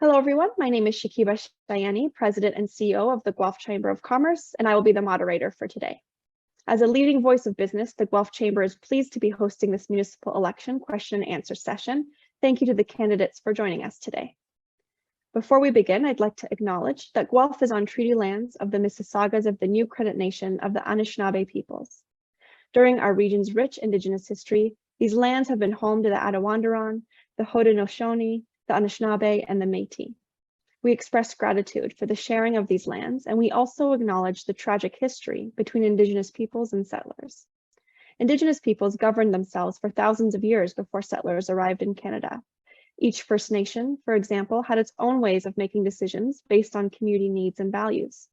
Hello, everyone. My name is Shakiba Shayani, President and CEO of the Guelph Chamber of Commerce, and I will be the moderator for today. As a leading voice of business, the Guelph Chamber is pleased to be hosting this municipal election question and answer session. Thank you to the candidates for joining us today. Before we begin, I'd like to acknowledge that Guelph is on treaty lands of the Mississaugas of the New Credit Nation of the Anishinaabe peoples. During our region's rich Indigenous history, these lands have been home to the Attawandaron, the Haudenosaunee, the Anishinaabe, and the Métis. We express gratitude for the sharing of these lands, and we also acknowledge the tragic history between Indigenous peoples and settlers. Indigenous peoples governed themselves for thousands of years before settlers arrived in Canada. Each First Nation, for example, had its own ways of making decisions based on community needs and values.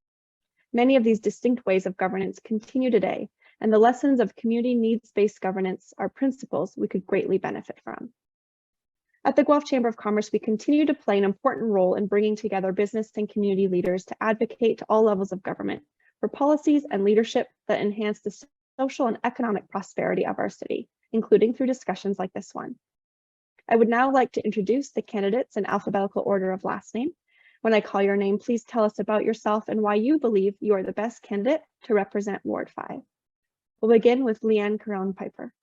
Many of these distinct ways of governance continue today, and the lessons of community needs-based governance are principles we could greatly benefit from. At the Guelph Chamber of Commerce, we continue to play an important role in bringing together business and community leaders to advocate to all levels of government for policies and leadership that enhance the social and economic prosperity of our city, including through discussions like this one. I would now like to introduce the candidates in alphabetical order of last name. When I call your name, please tell us about yourself and why you believe you are the best candidate to represent Ward 5. We'll begin with Leanne Caron-Piper.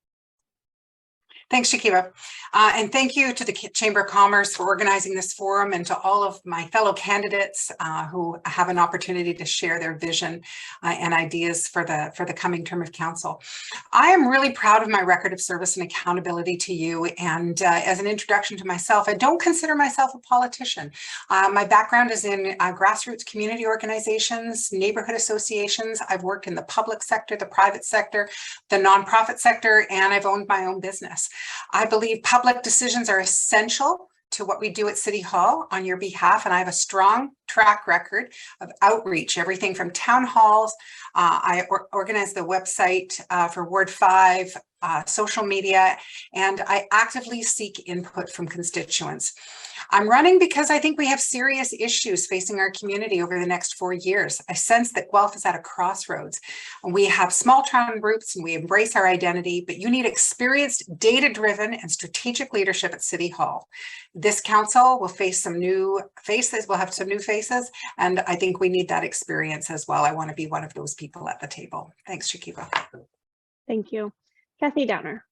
Thanks, Shakiba. And thank you to the Chamber of Commerce for organizing this forum, and to all of my fellow candidates who have an opportunity to share their vision and ideas for the coming term of council. I am really proud of my record of service and accountability to you. And as an introduction to myself, I don't consider myself a politician. My background is in grassroots community organizations, neighborhood associations. I've worked in the public sector, the private sector, the nonprofit sector, and I've owned my own business. I believe public decisions are essential to what we do at City Hall on your behalf, and I have a strong track record of outreach, everything from town halls. I organize the website for Ward 5, social media, and I actively seek input from constituents. I'm running because I think we have serious issues facing our community over the next 4 years. I sense that Guelph is at a crossroads. We have small town roots and we embrace our identity, but you need experienced, data-driven, and strategic leadership at City Hall. This council will face some new faces, we'll have some new faces, and I think we need that experience as well. I want to be one of those people at the table. Thanks, Shakiba. Thank you. Kathy Downer.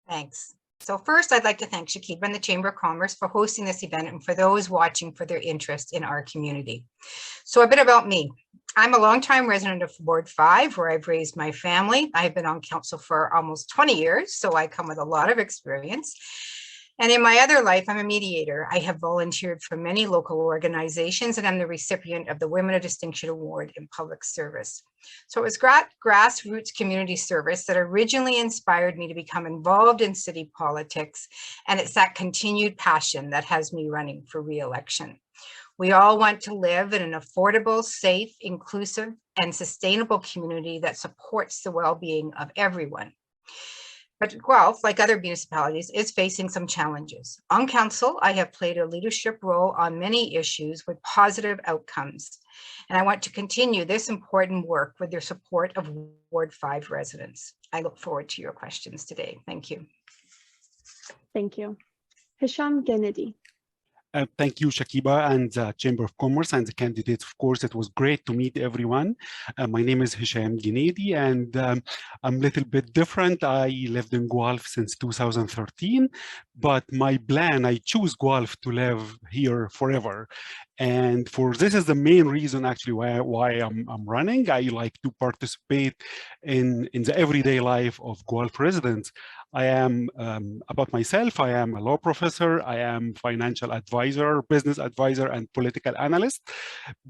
Thanks. So first, I'd like to thank Shakiba and the Chamber of Commerce for hosting this event, and for those watching for their interest in our community. So a bit about me. I'm a longtime resident of Ward 5, where I've raised my family. I've been on council for almost 20 years, so I come with a lot of experience. And in my other life, I'm a mediator. I have volunteered for many local organizations, and I'm the recipient of the Women of Distinction Award in Public Service. So it was grassroots community service that originally inspired me to become involved in city politics, and it's that continued passion that has me running for re-election. We all want to live in an affordable, safe, inclusive, and sustainable community that supports the well-being of everyone. But Guelph, like other municipalities, is facing some challenges. On council, I have played a leadership role on many issues with positive outcomes, and I want to continue this important work with your support of Ward 5 residents. I look forward to your questions today. Thank you. Thank you. Hisham Kennedy. Thank you, Shakiba, and the Chamber of Commerce and the candidates. Of course, it was great to meet everyone. My name is Hisham Ginedi, and I'm a little bit different. I lived in Guelph since 2013, but my plan, I choose Guelph to live here forever. And for this is the main reason actually why I'm running. I like to participate in the everyday life of Guelph residents. I am, about myself, I am a law professor, I am financial advisor, business advisor, and political analyst.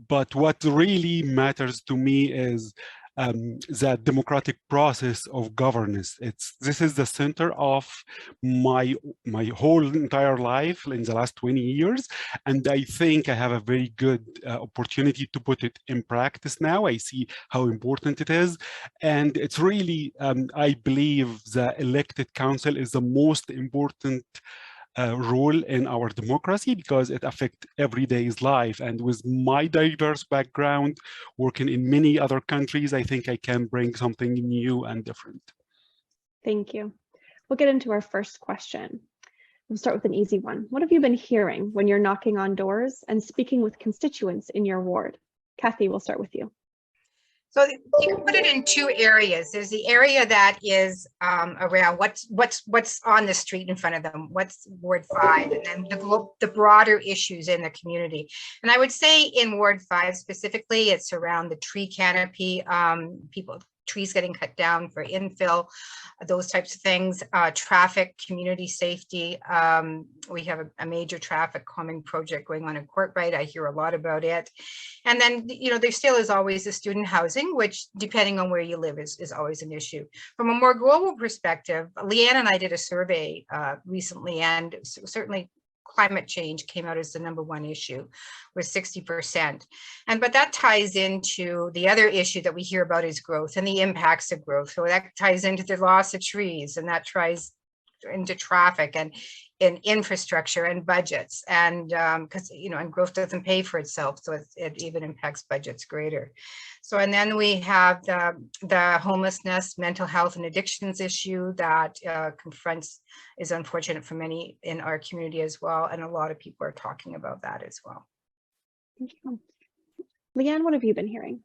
But what really matters to me is the democratic process of governance. This is the center of my whole entire life in the last 20 years. And I think I have a very good opportunity to put it in practice now. I see how important it is. And it's really, I believe the elected council is the most important role in our democracy because it affects everyday's life. And with my diverse background, working in many other countries, I think I can bring something new and different. Thank you. We'll get into our first question. We'll start with an easy one. What have you been hearing when you're knocking on doors and speaking with constituents in your ward? Kathy, we'll start with you. So you can put it in two areas. There's the area that is around what's on the street in front of them, what's Ward 5, and then the broader issues in the community. And I would say in Ward 5 specifically, it's around the tree canopy, trees getting cut down for infill, those types of things, traffic, community safety. We have a major traffic calming project going on in Courtright. I hear a lot about it. And then, there still is always the student housing, which depending on where you live is always an issue. From a more global perspective, Leanne and I did a survey recently, and certainly climate change came out as the #1 issue with 60%. But that ties into the other issue that we hear about is growth and the impacts of growth. So that ties into the loss of trees, and that ties into traffic and in infrastructure and budgets. And because, and growth doesn't pay for itself. So it even impacts budgets greater. So, and then we have the homelessness, mental health and addictions issue that is unfortunate for many in our community as well. And a lot of people are talking about that as well. Thank you. Leanne, what have you been hearing?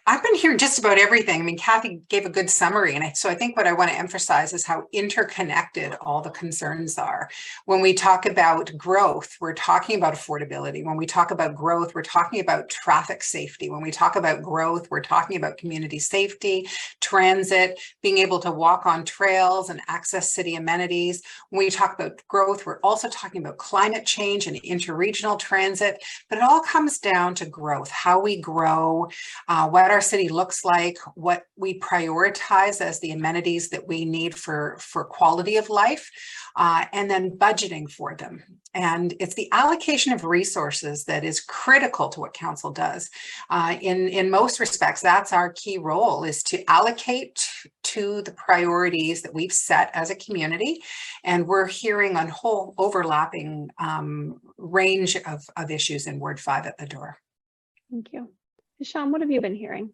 I've been hearing just about everything. I mean, Kathy gave a good summary. And so I think what I want to emphasize is how interconnected all the concerns are. When we talk about growth, we're talking about affordability. When we talk about growth, we're talking about traffic safety. When we talk about growth, we're talking about community safety, transit, being able to walk on trails and access city amenities. When we talk about growth, we're also talking about climate change and interregional transit. But it all comes down to growth, how we grow, what our city looks like, what we prioritize as the amenities that we need for quality of life, and then budgeting for them. And it's the allocation of resources that is critical to what council does. In most respects, that's our key role, is to allocate to the priorities that we've set as a community. And we're hearing a whole overlapping range of issues in Ward 5 at the door. Thank you. Hisham, what have you been hearing?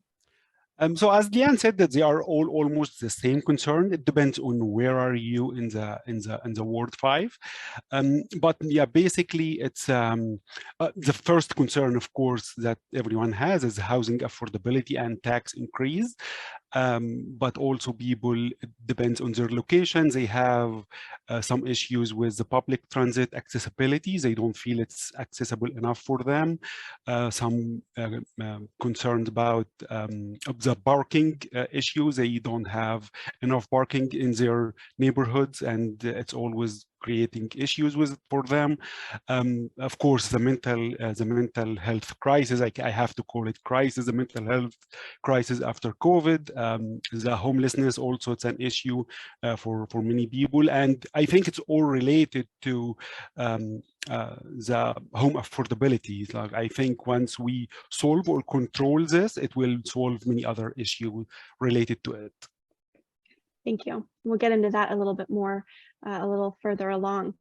So as Leanne said, that they are all almost the same concern. It depends on where are you in the Ward 5. But yeah, basically it's the first concern, of course, that everyone has is housing affordability and tax increase. But also people, it depends on their location. They have some issues with the public transit accessibility. They don't feel it's accessible enough for them. Some concerns about the parking issues. They don't have enough parking in their neighborhoods, and it's always creating issues for them. Of course, the mental health crisis, I have to call it crisis, the mental health crisis after COVID. The homelessness also, it's an issue for many people. And I think it's all related to the home affordability. Like, I think once we solve or control this, it will solve many other issues related to it. Thank you. We'll get into that a little bit more, a little further along.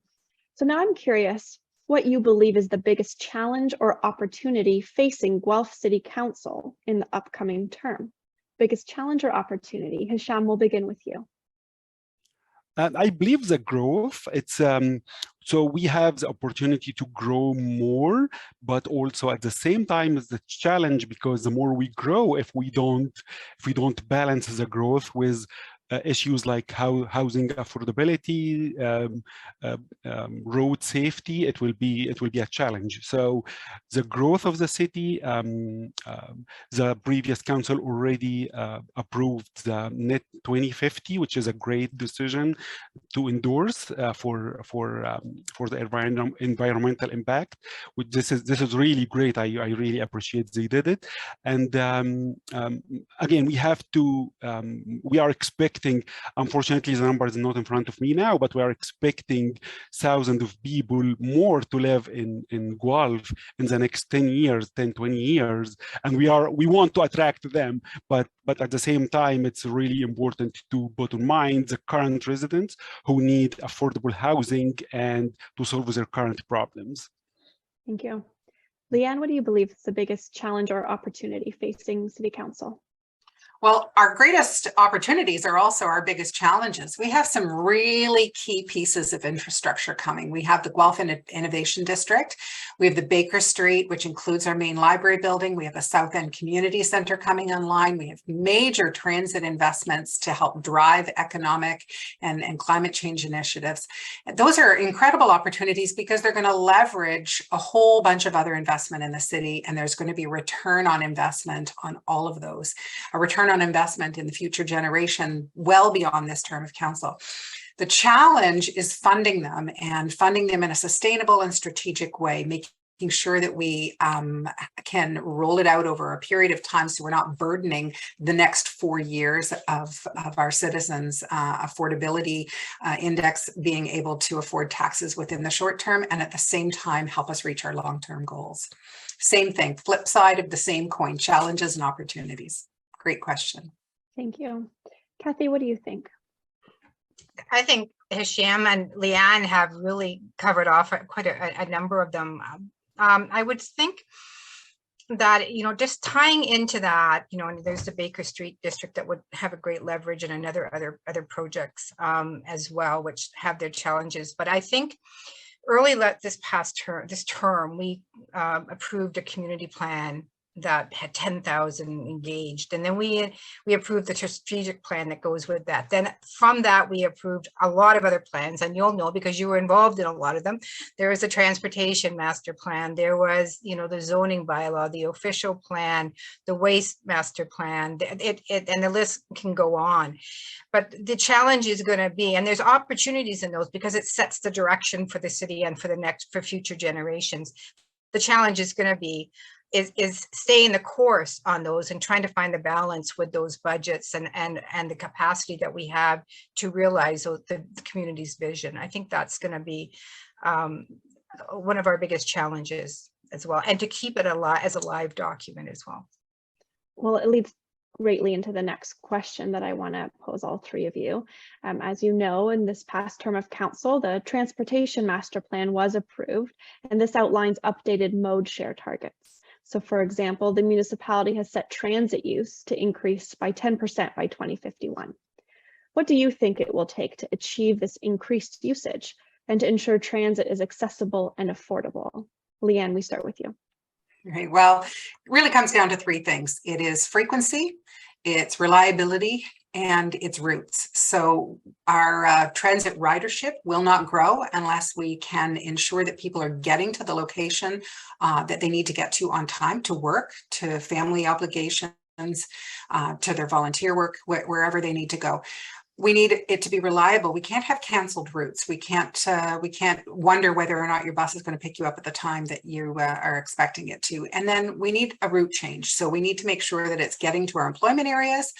So now I'm curious what you believe is the biggest challenge or opportunity facing Guelph City Council in the upcoming term. Biggest challenge or opportunity? Hisham, we'll begin with you. I believe the growth, it's so we have the opportunity to grow more, but also at the same time is the challenge, because the more we grow, if we don't balance the growth with issues like housing affordability, road safety, it will be a challenge. So the growth of the city, the previous council already approved the Net 2050, which is a great decision to endorse for the environmental impact. Which this is really great. I really appreciate they did it. And again, we have to we are expecting, unfortunately the number is not in front of me now, but we are expecting thousands of people more to live in Guelph in the next 10 years, 20 years, and we want to attract them, but at the same time it's really important to put in mind the current residents who need affordable housing and to solve their current problems. Thank you. Leanne, what do you believe is the biggest challenge or opportunity facing City Council? Well, our greatest opportunities are also our biggest challenges. We have some really key pieces of infrastructure coming. We have the Guelph Innovation District. We have the Baker Street, which includes our main library building. We have a South End Community Center coming online. We have major transit investments to help drive economic and climate change initiatives. Those are incredible opportunities because they're going to leverage a whole bunch of other investment in the city, and there's going to be a return on investment on all of those. A return on investment in the future generation well beyond this term of council. The challenge is funding them and funding them in a sustainable and strategic way, making sure that we can roll it out over a period of time so we're not burdening the next 4 years of our citizens' affordability index, being able to afford taxes within the short term and at the same time help us reach our long-term goals. Same thing, flip side of the same coin, challenges and opportunities. Great question. Thank you. Kathy, what do you think? I think Hisham and Leanne have really covered off quite a number of them. I would think that, just tying into that, and there's the Baker Street district that would have a great leverage, and other projects as well, which have their challenges. But I think early this term, we approved a community plan that had 10,000 engaged. And then we approved the strategic plan that goes with that. Then from that, we approved a lot of other plans, and you'll know because you were involved in a lot of them. There was a transportation master plan. There was, the zoning bylaw, the official plan, the waste master plan, and the list can go on. But the challenge is going to be, and there's opportunities in those because it sets the direction for the city and for future generations. The challenge is going to be is staying the course on those and trying to find the balance with those budgets and the capacity that we have to realize the community's vision. I think that's going to be one of our biggest challenges as well, and to keep it alive as a live document as well. Well, it leads greatly into the next question that I want to pose all three of you. As you know, in this past term of council, the Transportation Master Plan was approved, and this outlines updated mode share targets. So for example, the municipality has set transit use to increase by 10% by 2051. What do you think it will take to achieve this increased usage and to ensure transit is accessible and affordable? Leanne, we start with you. Okay, well, it really comes down to three things. It is frequency, it's reliability, and its routes. So our transit ridership will not grow unless we can ensure that people are getting to the location that they need to get to on time, to work, to family obligations, to their volunteer work, wherever they need to go. We need it to be reliable. We can't have canceled routes. We can't wonder whether or not your bus is going to pick you up at the time that you are expecting it to. And then we need a route change. So we need to make sure that it's getting to our employment areas.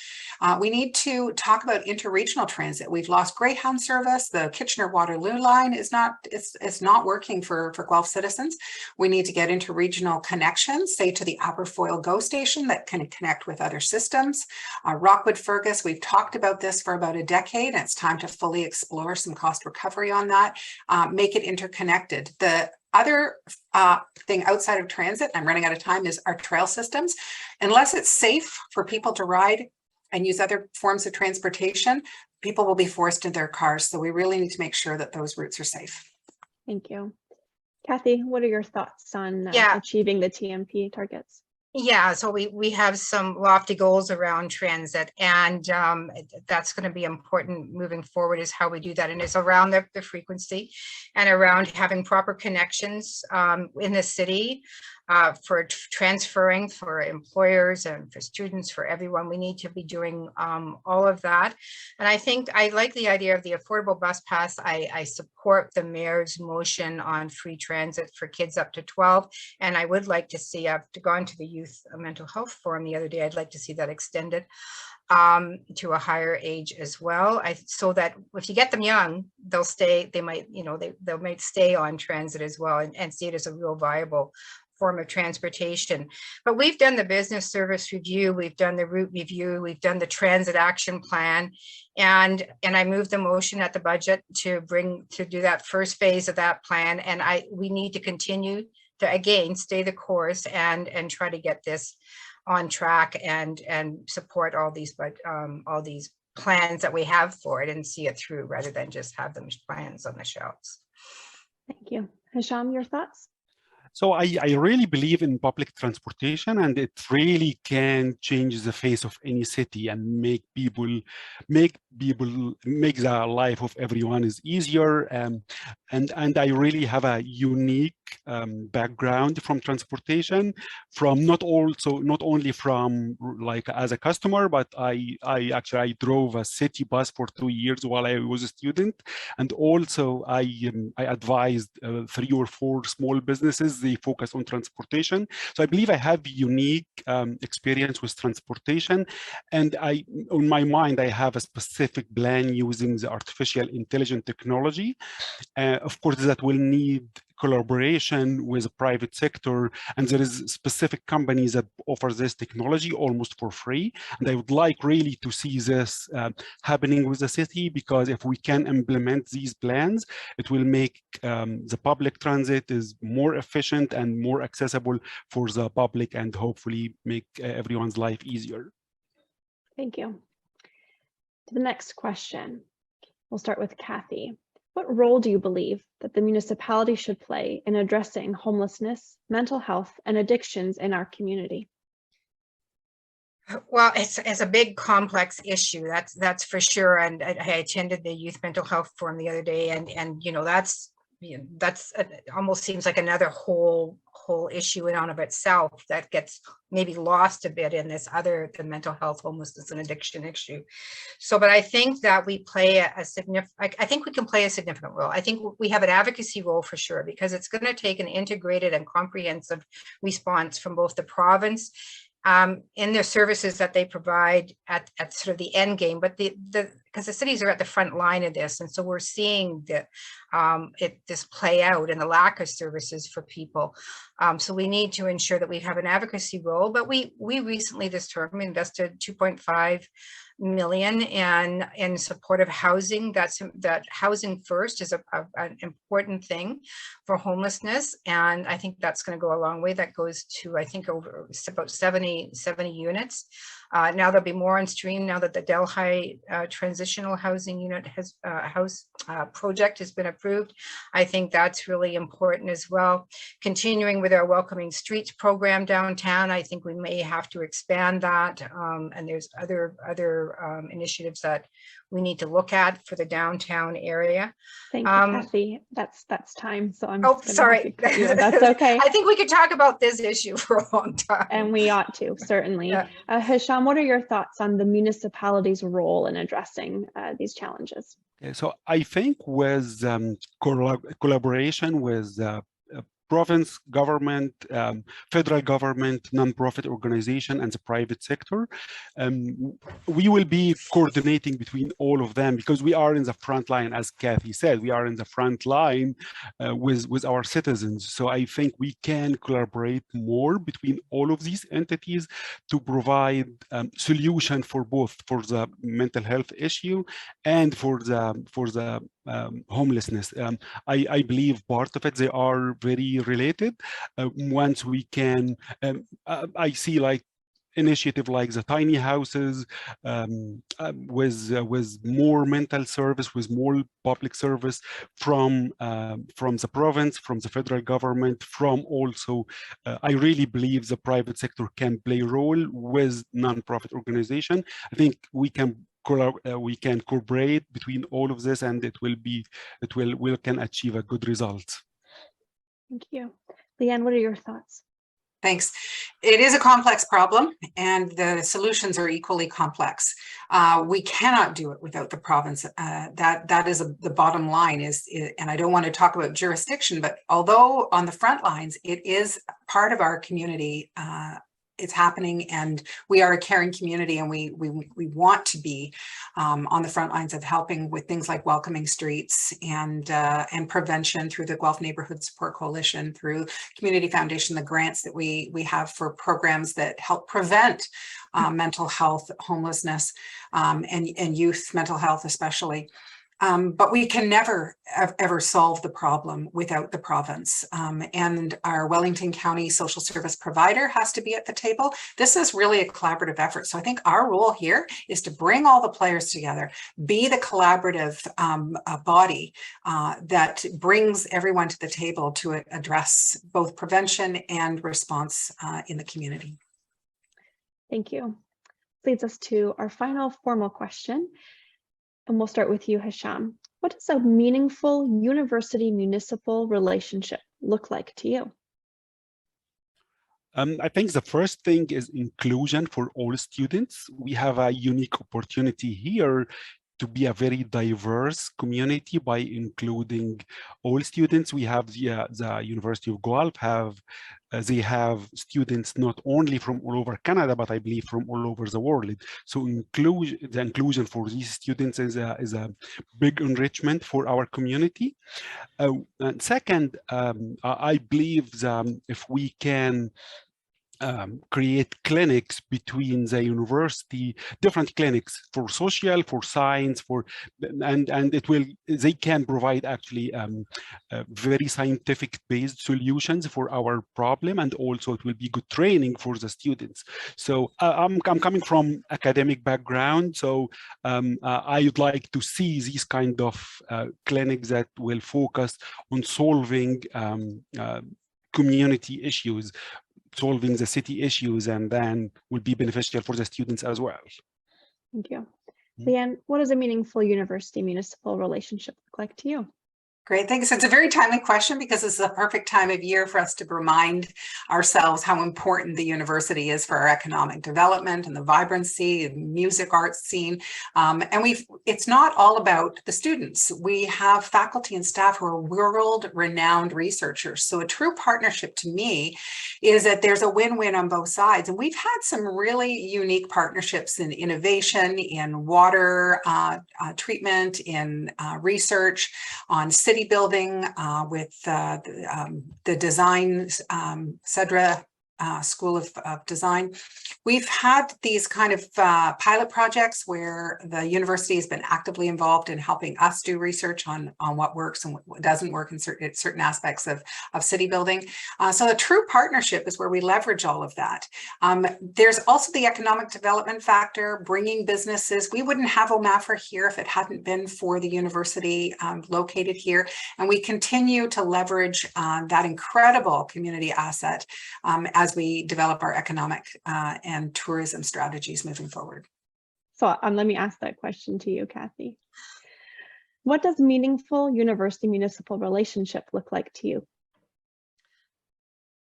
We need to talk about interregional transit. We've lost Greyhound service. The Kitchener-Waterloo line is not working for Guelph citizens. We need to get interregional connections, say to the Aberfoyle GO station that can connect with other systems. Rockwood-Fergus, we've talked about this for about a decade, and it's time to fully explore some cost recovery on that, make it interconnected. The other thing outside of transit, I'm running out of time, is our trail systems. Unless it's safe for people to ride and use other forms of transportation, people will be forced into their cars. So we really need to make sure that those routes are safe. Thank you. Kathy, what are your thoughts on achieving the TMP targets? Yeah, so we have some lofty goals around transit, and that's going to be important moving forward, is how we do that. And it's around the frequency and around having proper connections in the city for transferring, for employers and for students, for everyone. We need to be doing all of that. And I think I like the idea of the affordable bus pass. I support the mayor's motion on free transit for kids up to 12. And I would like to see, I've gone to the Youth Mental Health Forum the other day, I'd like to see that extended to a higher age as well. So that if you get them young, they'll stay, they might stay on transit as well, and see it as a real viable form of transportation. But we've done the business service review, we've done the route review, we've done the transit action plan, and I moved the motion at the budget to do that first phase of that plan. And we need to continue to, again, stay the course and try to get this on track and support all these plans that we have for it and see it through rather than just have them plans on the shelves. Thank you. Hisham, your thoughts? So I really believe in public transportation, and it really can change the face of any city and make the life of everyone is easier. And I really have a unique background from transportation, from not only from like as a customer, but I drove a city bus for 2 years while I was a student, and also I advised 3 or 4 small businesses. They focus on transportation. So I believe I have unique experience with transportation. And on my mind, I have a specific plan using the artificial intelligence technology. Of course, that will need collaboration with the private sector, and there is specific companies that offer this technology almost for free. And I would like really to see this happening with the city, because if we can implement these plans, it will make the public transit is more efficient and more accessible for the public, and hopefully make everyone's life easier. Thank you. To the next question, we'll start with Kathy. What role do you believe that the municipality should play in addressing homelessness, mental health, and addictions in our community? Well, it's a big complex issue, that's for sure. And I attended the Youth Mental Health Forum the other day, and you know, that's almost seems like another whole issue in and of itself that gets maybe lost a bit in this the mental health, homelessness, and addiction issue. So, but I think that we play I think we can play a significant role. I think we have an advocacy role for sure, because it's going to take an integrated and comprehensive response from both the province in their services that they provide at sort of the end game, but because the cities are at the front line of this, and so we're seeing this play out and the lack of services for people. So we need to ensure that we have an advocacy role. But we recently this term invested $2.5 million in support of housing. That housing first is an important thing for homelessness, and I think that's going to go a long way. That goes to, I think, over about 70 units. Now there'll be more on stream now that the Delhi transitional housing unit project has been approved. I think that's really important as well. Continuing with our Welcoming Streets program downtown, I think we may have to expand that, and there's other initiatives that we need to look at for the downtown area. Thank you, Kathy. That's time. So I'm sorry. That's okay. I think we could talk about this issue for a long time. And we ought to, certainly. Yeah. Hisham, what are your thoughts on the municipality's role in addressing these challenges? Okay, so I think with collaboration with province government, federal government, nonprofit organization, and the private sector, we will be coordinating between all of them, because we are in the front line, as Kathy said, we are in the front line with our citizens. So I think we can collaborate more between all of these entities to provide solution for both, for the mental health issue and for the homelessness. I believe part of it, they are very related. Once we can, I see like initiative like the tiny houses with more mental service, with more public service from the province, from the federal government, from also, I really believe the private sector can play a role with nonprofit organization. I think we can cooperate between all of this, and we can achieve a good result. Thank you. Leanne, what are your thoughts? Thanks. It is a complex problem, and the solutions are equally complex. We cannot do it without the province. That is the bottom line. And I don't want to talk about jurisdiction, but although on the front lines, it is part of our community. It's happening, and we are a caring community, and we want to be on the front lines of helping with things like Welcoming Streets and prevention through the Guelph Neighborhood Support Coalition, through Community Foundation, the grants that we have for programs that help prevent mental health, homelessness, and youth mental health especially. But we can never ever solve the problem without the province. And our Wellington County social service provider has to be at the table. This is really a collaborative effort. So I think our role here is to bring all the players together, be the collaborative body that brings everyone to the table to address both prevention and response in the community. Thank you. Leads us to our final formal question. And we'll start with you, Hisham. What does a meaningful university-municipal relationship look like to you? I think the first thing is inclusion for all students. We have a unique opportunity here to be a very diverse community by including all students. We have the University of Guelph they have students not only from all over Canada, but I believe from all over the world. So the inclusion for these students is a big enrichment for our community. And second, I believe if we can create clinics between the university, different clinics for social, for science, and they can provide actually very scientific based solutions for our problem, and also it will be good training for the students. So I'm coming from academic background, so I would like to see these kind of clinics that will focus on solving community issues, solving the city issues, and then will be beneficial for the students as well. Thank you. Leanne, what does a meaningful university-municipal relationship look like to you? Great, thanks. It's a very timely question because this is a perfect time of year for us to remind ourselves how important the university is for our economic development and the vibrancy of music arts scene. And it's not all about the students. We have faculty and staff who are world-renowned researchers. So a true partnership to me is that there's a win-win on both sides. And we've had some really unique partnerships in innovation, in water treatment, in research, on city building with the design, CEDRA School of Design. We've had these kind of pilot projects where the university has been actively involved in helping us do research on what works and what doesn't work in certain aspects of city building. So a true partnership is where we leverage all of that. There's also the economic development factor, bringing businesses. We wouldn't have OMAFRA here if it hadn't been for the university located here. And we continue to leverage that incredible community asset as we develop our economic and tourism strategies moving forward. So let me ask that question to you, Kathy. What does meaningful university-municipal relationship look like to you?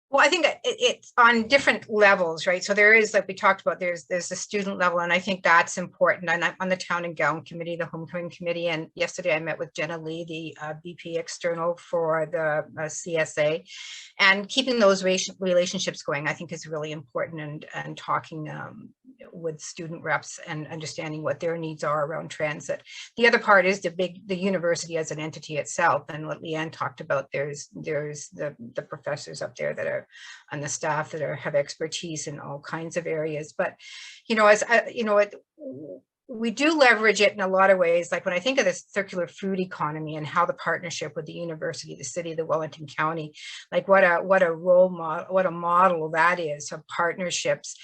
Well, I think it's on different levels, right? So there is, like we talked about, there's the student level, and I think that's important. And I'm on the Town and Gown Committee, the Homecoming Committee, and yesterday I met with Jenna Lee, the BP external for the CSA, and keeping those relationships going, I think is really important, and talking with student reps and understanding what their needs are around transit. The other part is the university as an entity itself, and what Leanne talked about. There's the professors up there that are on the staff that have expertise in all kinds of areas. But we do leverage it in a lot of ways. Like when I think of this circular food economy and how the partnership with the university, the city, the Wellington County, like what a role model, what a model that is of partnerships.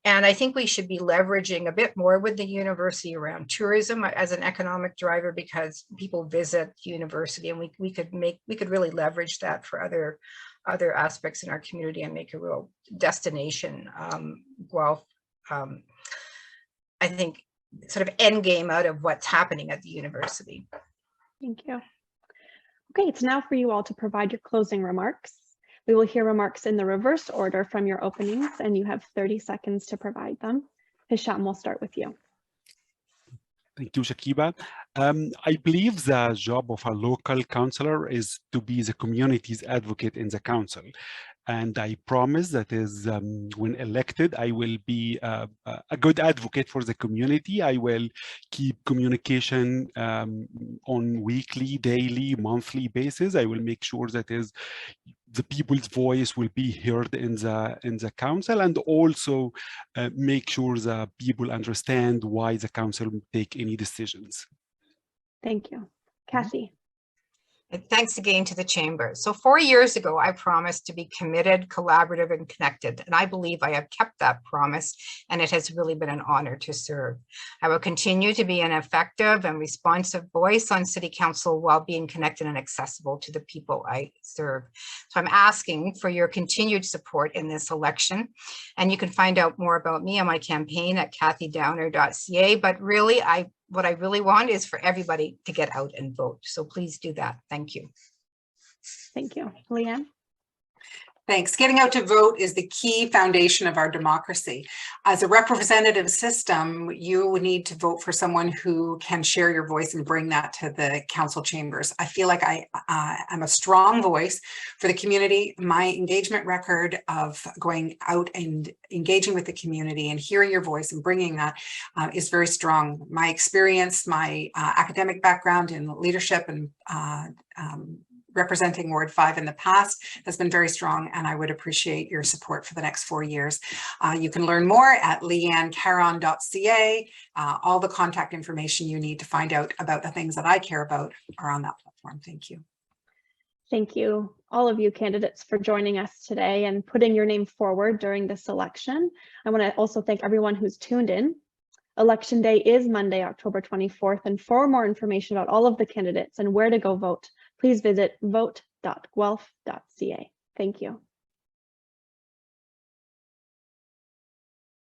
And I think we should be leveraging a bit more with the university around tourism as an economic driver, because people visit the university, and we could really leverage that for other aspects in our community and make a real destination. Guelph, I think, sort of end game out of what's happening at the university. Thank you. Okay, it's now for you all to provide your closing remarks. We will hear remarks in the reverse order from your openings, and you have 30 seconds to provide them. Hisham, we'll start with you. Thank you, Shakiba. I believe the job of a local councillor is to be the community's advocate in the council. And I promise that is when elected, I will be a good advocate for the community. I will keep communication on weekly, daily, monthly basis. I will make sure that is the people's voice will be heard in the council, and also make sure that people understand why the council take any decisions. Thank you. Kathy. And thanks again to the Chamber. So 4 years ago, I promised to be committed, collaborative, and connected. And I believe I have kept that promise, and it has really been an honor to serve. I will continue to be an effective and responsive voice on City Council while being connected and accessible to the people I serve. So I'm asking for your continued support in this election. And you can find out more about me on my campaign at kathydowner.ca. But really, what I really want is for everybody to get out and vote. So please do that. Thank you. Thank you. Leanne. Thanks. Getting out to vote is the key foundation of our democracy. As a representative system, you need to vote for someone who can share your voice and bring that to the council chambers. I feel like I'm a strong voice for the community. My engagement record of going out and engaging with the community and hearing your voice and bringing that is very strong. My experience, my academic background in leadership and representing Ward 5 in the past has been very strong, and I would appreciate your support for the next 4 years. You can learn more at leannecaron.ca. All the contact information you need to find out about the things that I care about are on that platform. Thank you. Thank you, all of you candidates, for joining us today and putting your name forward during this election. I want to also thank everyone who's tuned in. Election day is Monday, October 24th, and for more information about all of the candidates and where to go vote, please visit vote.guelph.ca. Thank you.